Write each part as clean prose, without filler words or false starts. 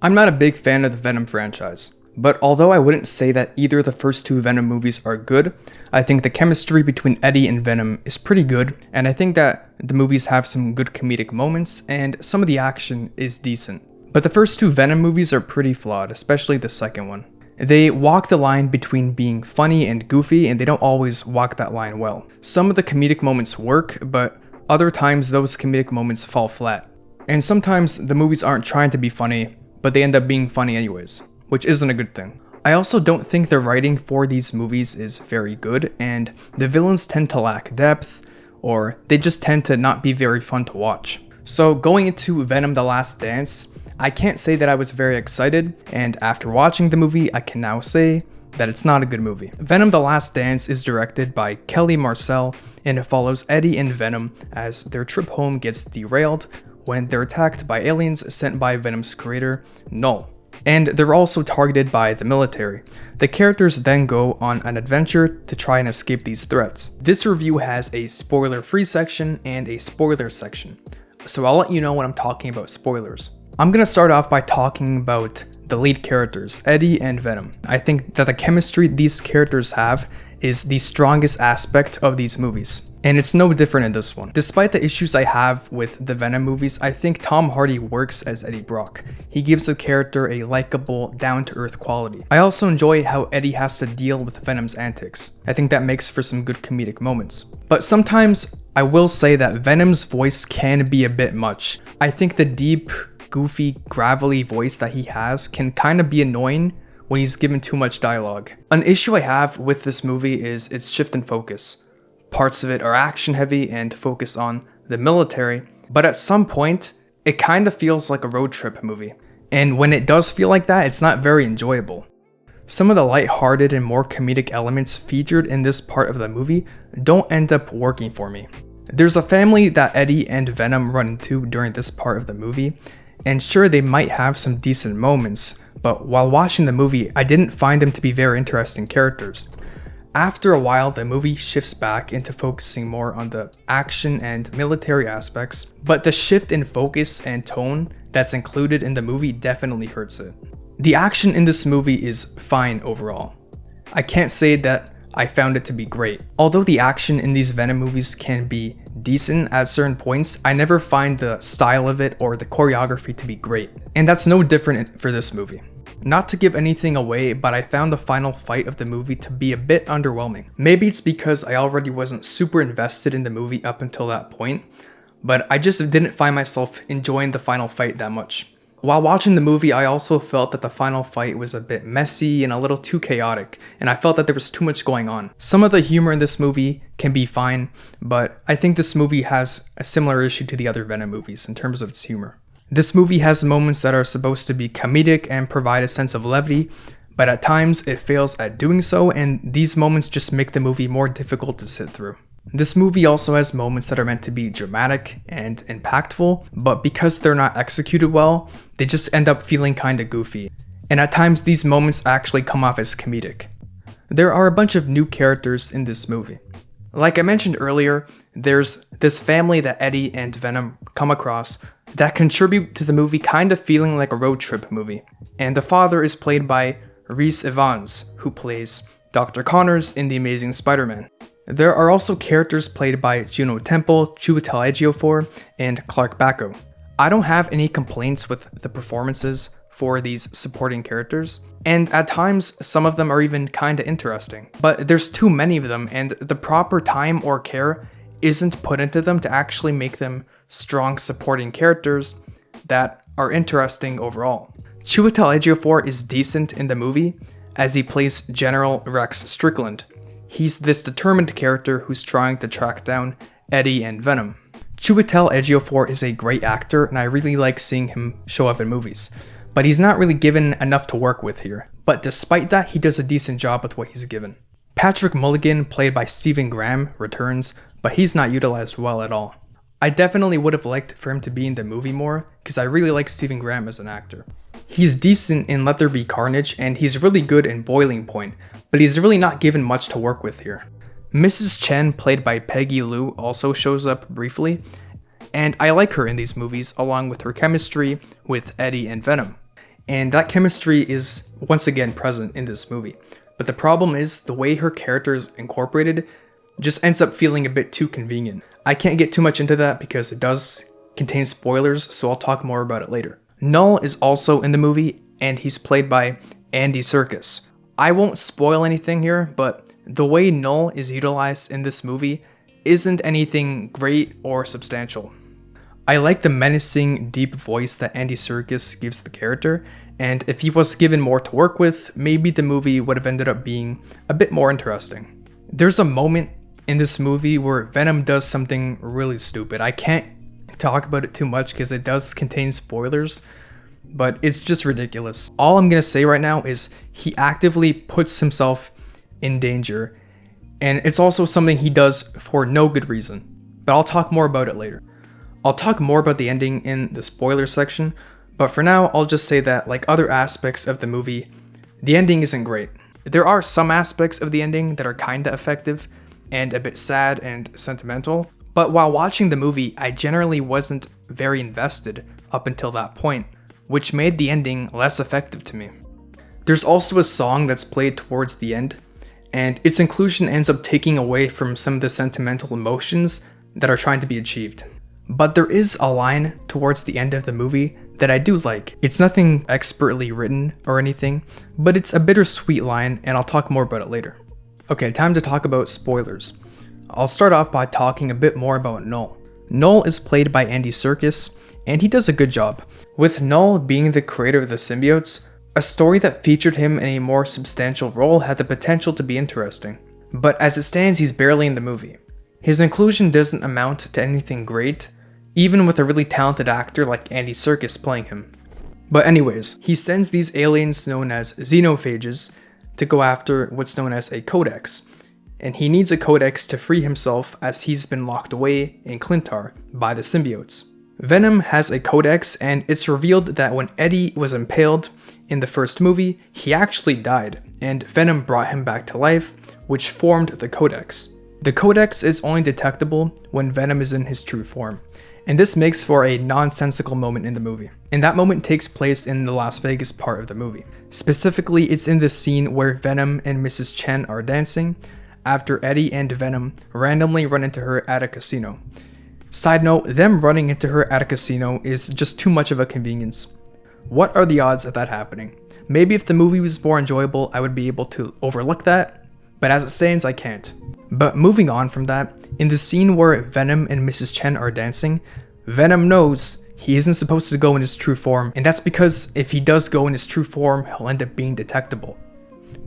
I'm not a big fan of the Venom franchise, but although I wouldn't say that either of the first two Venom movies are good, I think the chemistry between Eddie and Venom is pretty good, and I think that the movies have some good comedic moments, and some of the action is decent. But the first two Venom movies are pretty flawed, especially the second one. They walk the line between being funny and goofy, and they don't always walk that line well. Some of the comedic moments work, but other times those comedic moments fall flat. And sometimes the movies aren't trying to be funny, but they end up being funny anyways, which isn't a good thing. I also don't think the writing for these movies is very good, and the villains tend to lack depth, or they just tend to not be very fun to watch. So going into Venom: The Last Dance, I can't say that I was very excited, and after watching the movie, I can now say that it's not a good movie. Venom: The Last Dance is directed by Kelly Marcel, and it follows Eddie and Venom as their trip home gets derailed when they're attacked by aliens sent by Venom's creator, Null. And they're also targeted by the military. The characters then go on an adventure to try and escape these threats. This review has a spoiler-free section and a spoiler section, so I'll let you know when I'm talking about spoilers. I'm gonna start off by talking about the lead characters, Eddie and Venom. I think that the chemistry these characters have is the strongest aspect of these movies, and it's no different in this one. Despite the issues I have with the Venom movies, I think Tom Hardy works as Eddie Brock. He gives the character a likable, down-to-earth quality. I also enjoy how Eddie has to deal with Venom's antics. I think that makes for some good comedic moments. But sometimes I will say that Venom's voice can be a bit much. I think the deep, goofy, gravelly voice that he has can kind of be annoying when he's given too much dialogue. An issue I have with this movie is its shift in focus. Parts of it are action heavy and focus on the military, but at some point, it kind of feels like a road trip movie. And when it does feel like that, it's not very enjoyable. Some of the lighthearted and more comedic elements featured in this part of the movie don't end up working for me. There's a family that Eddie and Venom run into during this part of the movie, and sure, they might have some decent moments, but while watching the movie, I didn't find them to be very interesting characters. After a while, the movie shifts back into focusing more on the action and military aspects, but the shift in focus and tone that's included in the movie definitely hurts it. The action in this movie is fine overall. I can't say that I found it to be great. Although the action in these Venom movies can be decent at certain points, I never find the style of it or the choreography to be great. And that's no different for this movie. Not to give anything away, but I found the final fight of the movie to be a bit underwhelming. Maybe it's because I already wasn't super invested in the movie up until that point, but I just didn't find myself enjoying the final fight that much. While watching the movie, I also felt that the final fight was a bit messy and a little too chaotic, and I felt that there was too much going on. Some of the humor in this movie can be fine, but I think this movie has a similar issue to the other Venom movies in terms of its humor. This movie has moments that are supposed to be comedic and provide a sense of levity, but at times it fails at doing so, and these moments just make the movie more difficult to sit through. This movie also has moments that are meant to be dramatic and impactful, but because they're not executed well, they just end up feeling kinda goofy. And at times these moments actually come off as comedic. There are a bunch of new characters in this movie. Like I mentioned earlier, there's this family that Eddie and Venom come across that contribute to the movie kind of feeling like a road trip movie. And the father is played by Rhys Ifans, who plays Dr. Connors in The Amazing Spider-Man. There are also characters played by Juno Temple, Chiwetel Ejiofor, and Clark Backo. I don't have any complaints with the performances for these supporting characters, and at times some of them are even kinda interesting. But there's too many of them, and the proper time or care isn't put into them to actually make them strong supporting characters that are interesting overall. Chiwetel Ejiofor is decent in the movie, as he plays General Rex Strickland. He's this determined character who's trying to track down Eddie and Venom. Chiwetel Ejiofor is a great actor, and I really like seeing him show up in movies, but he's not really given enough to work with here. But despite that, he does a decent job with what he's given. Patrick Mulligan, played by Stephen Graham, returns, but he's not utilized well at all. I definitely would have liked for him to be in the movie more, because I really like Stephen Graham as an actor. He's decent in Let There Be Carnage, and he's really good in Boiling Point, but he's really not given much to work with here. Mrs. Chen, played by Peggy Liu, also shows up briefly, and I like her in these movies along with her chemistry with Eddie and Venom. and that chemistry is once again present in this movie. But the problem is the way her character is incorporated just ends up feeling a bit too convenient. I can't get too much into that because it does contain spoilers, so I'll talk more about it later. Null is also in the movie, and he's played by Andy Serkis. I won't spoil anything here, but the way Null is utilized in this movie isn't anything great or substantial. I like the menacing, deep voice that Andy Serkis gives the character, and if he was given more to work with, maybe the movie would have ended up being a bit more interesting. There's a moment in this movie where Venom does something really stupid. I can't talk about it too much because it does contain spoilers, but it's just ridiculous. All I'm gonna say right now is he actively puts himself in danger, and it's also something he does for no good reason, but I'll talk more about it later. I'll talk more about the ending in the spoiler section, but for now I'll just say that, like other aspects of the movie, the ending isn't great. There are some aspects of the ending that are kinda effective and a bit sad and sentimental, but while watching the movie, I generally wasn't very invested up until that point, which made the ending less effective to me. There's also a song that's played towards the end, and its inclusion ends up taking away from some of the sentimental emotions that are trying to be achieved. But there is a line towards the end of the movie that I do like. It's nothing expertly written or anything, but it's a bittersweet line, and I'll talk more about it later. Okay, time to talk about spoilers. I'll start off by talking a bit more about Null. Null is played by Andy Serkis, and he does a good job. With Null being the creator of the symbiotes, a story that featured him in a more substantial role had the potential to be interesting. But as it stands, he's barely in the movie. His inclusion doesn't amount to anything great, even with a really talented actor like Andy Serkis playing him. But anyways, he sends these aliens known as xenophages to go after what's known as a codex. And he needs a codex to free himself as he's been locked away in Clintar by the symbiotes. Venom has a codex, and it's revealed that when Eddie was impaled in the first movie, he actually died, and Venom brought him back to life, which formed the codex. The codex is only detectable when Venom is in his true form, and this makes for a nonsensical moment in the movie. And that moment takes place in the Las Vegas part of the movie. Specifically, it's in the scene where Venom and Mrs. Chen are dancing, after Eddie and Venom randomly run into her at a casino. Side note, them running into her at a casino is just too much of a convenience. What are the odds of that happening? Maybe if the movie was more enjoyable, I would be able to overlook that, but as it stands, I can't. But moving on from that, in the scene where Venom and Mrs. Chen are dancing, Venom knows he isn't supposed to go in his true form, and that's because if he does go in his true form, he'll end up being detectable.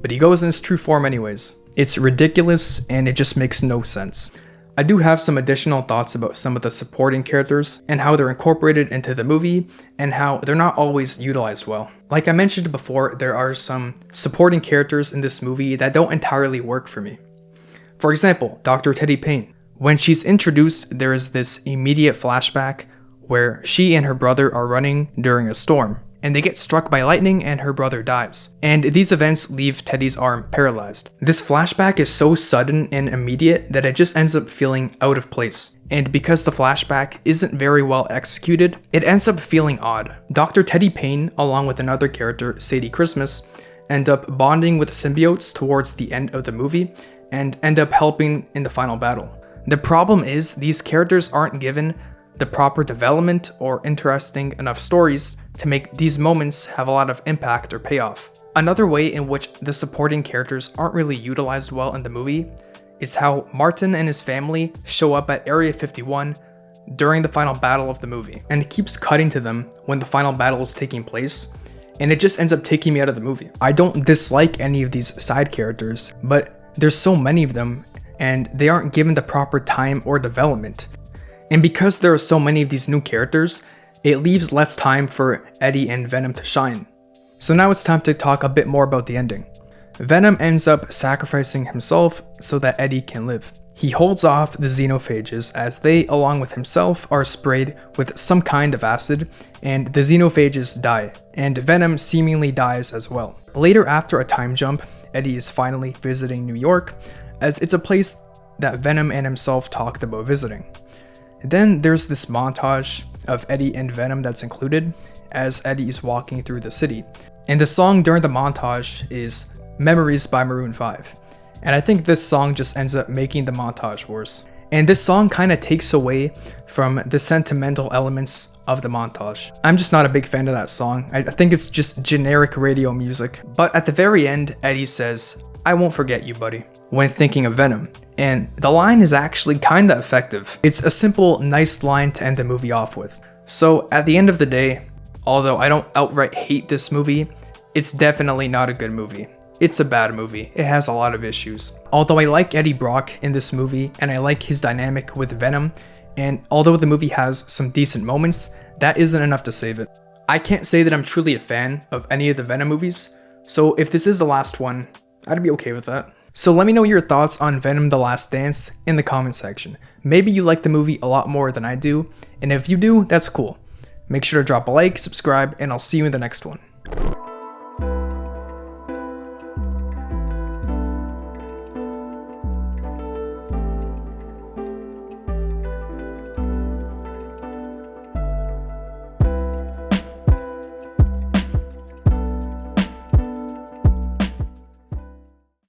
But he goes in his true form anyways. It's ridiculous, and it just makes no sense. I do have some additional thoughts about some of the supporting characters and how they're incorporated into the movie and how they're not always utilized well. Like I mentioned before, there are some supporting characters in this movie that don't entirely work for me. For example, Dr. Teddy Payne. When she's introduced, there is this immediate flashback where she and her brother are running during a storm, and they get struck by lightning and her brother dies. And these events leave Teddy's arm paralyzed. This flashback is so sudden and immediate that it just ends up feeling out of place. And because the flashback isn't very well executed, it ends up feeling odd. Dr. Teddy Payne, along with another character, Sadie Christmas, end up bonding with the symbiotes towards the end of the movie and end up helping in the final battle. The problem is these characters aren't given the proper development or interesting enough stories to make these moments have a lot of impact or payoff. Another way in which the supporting characters aren't really utilized well in the movie is how Martin and his family show up at Area 51 during the final battle of the movie, and it keeps cutting to them when the final battle is taking place, and it just ends up taking me out of the movie. I don't dislike any of these side characters, but there's so many of them, and they aren't given the proper time or development. And because there are so many of these new characters, it leaves less time for Eddie and Venom to shine. So now it's time to talk a bit more about the ending. Venom ends up sacrificing himself so that Eddie can live. He holds off the xenophages as they, along with himself, are sprayed with some kind of acid, and the xenophages die, and Venom seemingly dies as well. Later, after a time jump, Eddie is finally visiting New York, as it's a place that Venom and himself talked about visiting. Then there's this montage of Eddie and Venom that's included, as Eddie is walking through the city. And the song during the montage is Memories by Maroon 5. And I think this song just ends up making the montage worse. And this song kind of takes away from the sentimental elements of the montage. I'm just not a big fan of that song. I think it's just generic radio music. But at the very end, Eddie says, "I won't forget you, buddy," when thinking of Venom. And the line is actually kinda effective. It's a simple, nice line to end the movie off with. So at the end of the day, although I don't outright hate this movie, it's definitely not a good movie. It's a bad movie. It has a lot of issues. Although I like Eddie Brock in this movie and I like his dynamic with Venom, and although the movie has some decent moments, that isn't enough to save it. I can't say that I'm truly a fan of any of the Venom movies, so if this is the last one, I'd be okay with that. So let me know your thoughts on Venom: The Last Dance in the comment section. Maybe you like the movie a lot more than I do, and if you do, that's cool. Make sure to drop a like, subscribe, and I'll see you in the next one.